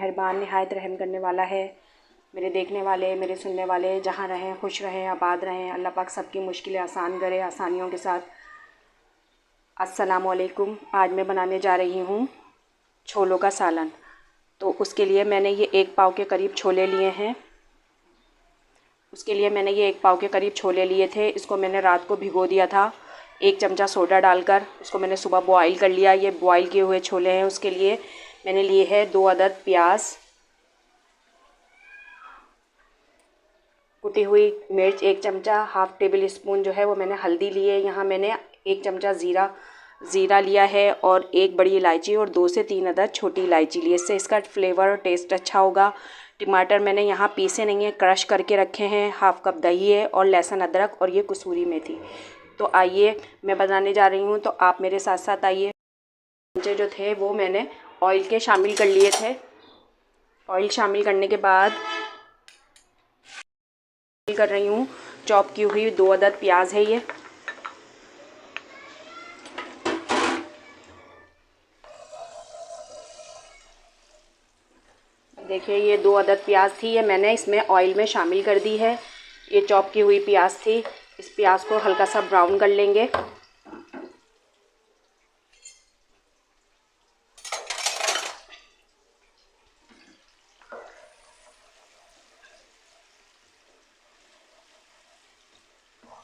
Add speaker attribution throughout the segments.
Speaker 1: मेहरबान नहायत रहम करने वाला है। मेरे देखने वाले, मेरे सुनने वाले जहाँ रहें खुश रहें, आबाद रहें। अल्लाह पाक सबकी मुश्किलें आसान करे आसानियों के साथ। अस्सलामुअलैकुम। आज मैं बनाने जा रही हूँ छोलों का सालन। तो उसके लिए मैंने ये 1 पाव के करीब छोले लिए हैं। उसके लिए मैंने ये 1 पाव के करीब छोले लिए थे। इसको मैंने रात को भिगो दिया था 1 चमचा सोडा डालकर। इसको मैंने सुबह बॉईल कर लिया। ये बॉईल किए हुए छोले हैं। उसके लिए मैंने लिए हैं 2 अदद प्याज, कुटी हुई मिर्च 1 चमचा, हाफ़ टेबल स्पून जो है वो मैंने हल्दी ली है। यहाँ मैंने 1 चमचा ज़ीरा लिया है और 1 बड़ी इलायची और 2 से 3 अदद छोटी इलायची लिए। इससे इसका फ्लेवर और टेस्ट अच्छा होगा। टमाटर मैंने यहाँ पीसे नहीं है, क्रश करके रखे हैं। हाफ़ कप दही है और लहसुन अदरक और ये कसूरी मेथी। तो आइए मैं बनाने जा रही हूँ, तो आप मेरे साथ साथ आइए। चमचे जो थे वो मैंने ऑयल के शामिल कर लिए थे। ऑयल शामिल करने के बाद कर रही हूँ चॉप की हुई 2 अदद प्याज है। ये देखिए, ये 2 अदद प्याज थी, ये मैंने इसमें ऑयल में शामिल कर दी है। ये चॉप की हुई प्याज थी। इस प्याज को हल्का सा ब्राउन कर लेंगे।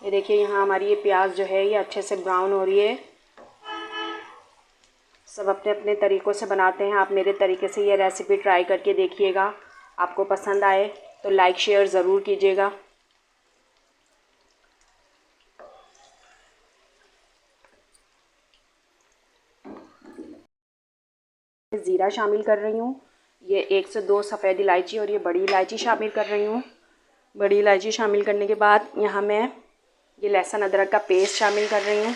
Speaker 1: ये देखिए, यहाँ हमारी ये प्याज जो है ये अच्छे से ब्राउन हो रही है। सब अपने अपने तरीक़ों से बनाते हैं। आप मेरे तरीके से ये रेसिपी ट्राई करके देखिएगा। आपको पसंद आए तो लाइक शेयर ज़रूर कीजिएगा। ज़ीरा शामिल कर रही हूँ। ये 1 से 2 सफ़ेद इलायची और ये बड़ी इलायची शामिल कर रही हूँ। बड़ी इलायची शामिल करने के बाद यहाँ मैं ये लहसुन अदरक का पेस्ट शामिल कर रही हूँ।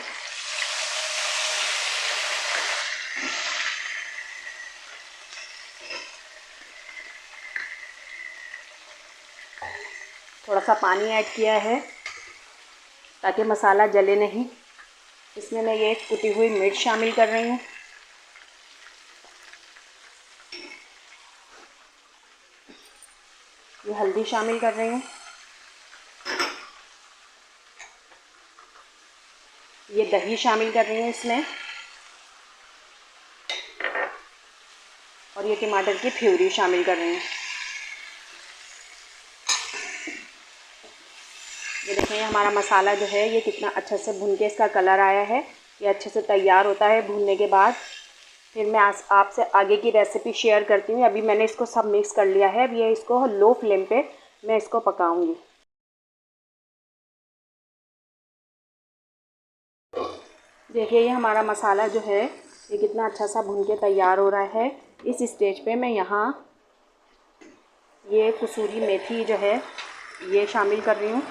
Speaker 1: थोड़ा सा पानी ऐड किया है ताकि मसाला जले नहीं। इसमें मैं ये कुटी हुई मिर्च शामिल कर रही हूँ। ये हल्दी शामिल कर रही हूँ। ये दही शामिल कर रही हूँ इसमें, और ये टमाटर की प्यूरी शामिल कर रही हूँ। ये देखें, हमारा मसाला जो है ये कितना अच्छे से भुन के इसका कलर आया है। ये अच्छे से तैयार होता है। भुनने के बाद फिर मैं आपसे आगे की रेसिपी शेयर करती हूँ। अभी मैंने इसको सब मिक्स कर लिया है। अब ये इसको लो फ्लेम पे मैं इसको पकाऊंगी। देखिए, ये हमारा मसाला जो है ये कितना अच्छा सा भुन के तैयार हो रहा है। इस स्टेज पे मैं यहाँ ये कसूरी मेथी जो है ये शामिल कर रही हूँ।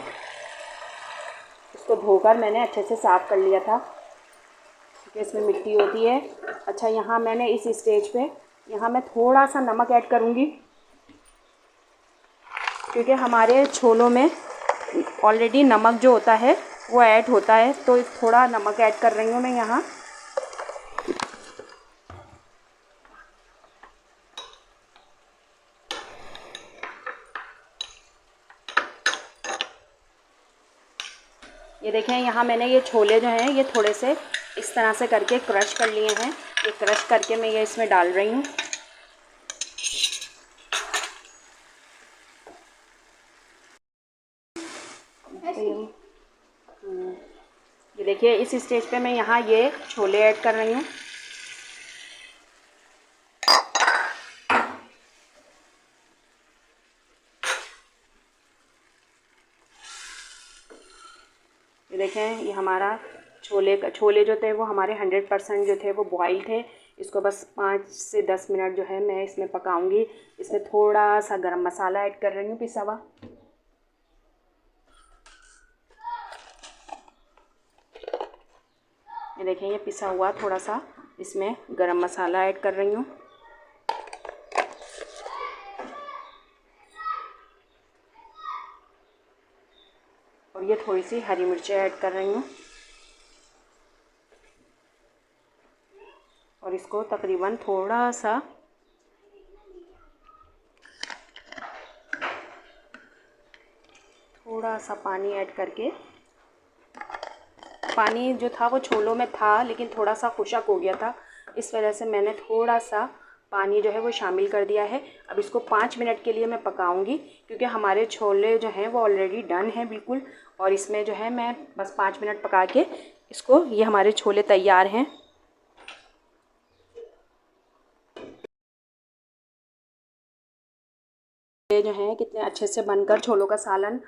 Speaker 1: इसको धोकर मैंने अच्छे से साफ़ कर लिया था क्योंकि इसमें मिट्टी होती है। अच्छा, यहाँ मैंने इस स्टेज पे यहाँ मैं थोड़ा सा नमक ऐड करूँगी क्योंकि हमारे छोलों में ऑलरेडी नमक जो होता है वो ऐड होता है, तो थोड़ा नमक ऐड कर रही हूँ मैं यहाँ। ये देखें, यहाँ मैंने ये छोले जो हैं ये थोड़े से इस तरह से करके क्रश कर लिए हैं। ये क्रश करके मैं ये इसमें डाल रही हूँ। ये देखिए, इस स्टेज पे मैं यहाँ ये छोले ऐड कर रही हूँ। ये देखें, ये हमारा छोले जो थे वो हमारे 100% जो थे वो बॉयल थे। इसको बस 5 से 10 मिनट जो है मैं इसमें पकाऊंगी। इसमें थोड़ा सा गरम मसाला ऐड कर रही हूँ पिसा हुआ। ये देखें, ये पिसा हुआ थोड़ा सा इसमें गरम मसाला ऐड कर रही हूँ। और ये थोड़ी सी हरी मिर्चें ऐड कर रही हूँ और इसको तकरीबन थोड़ा सा थोड़ा सा पानी ऐड करके, पानी जो था वो छोलों में था लेकिन थोड़ा सा खुशक हो गया था, इस वजह से मैंने थोड़ा सा पानी जो है वो शामिल कर दिया है। अब इसको 5 मिनट के लिए मैं पकाऊंगी, क्योंकि हमारे छोले जो हैं वो ऑलरेडी डन हैं बिल्कुल, और इसमें जो है मैं बस 5 मिनट पका के इसको, ये हमारे छोले तैयार हैं। ये जो है कितने अच्छे से बनकर छोलों का सालन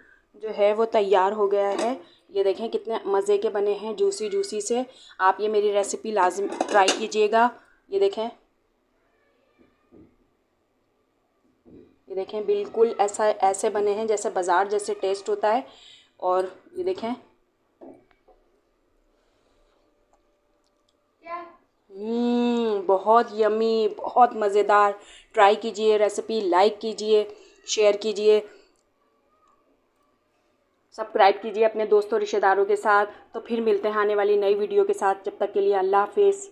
Speaker 1: जो है वो तैयार हो गया है। ये देखें कितने मज़े के बने हैं, जूसी जूसी से। आप ये मेरी रेसिपी लाजिम ट्राई कीजिएगा। ये देखें बिल्कुल ऐसे बने हैं जैसे बाज़ार जैसे टेस्ट होता है। और ये देखें, बहुत यमी, बहुत मज़ेदार। ट्राई कीजिए रेसिपी, लाइक कीजिए, शेयर कीजिए, सब्सक्राइब कीजिए अपने दोस्तों रिश्तेदारों के साथ। तो फिर मिलते हैं आने वाली नई वीडियो के साथ। जब तक के लिए अल्लाह हाफिज़।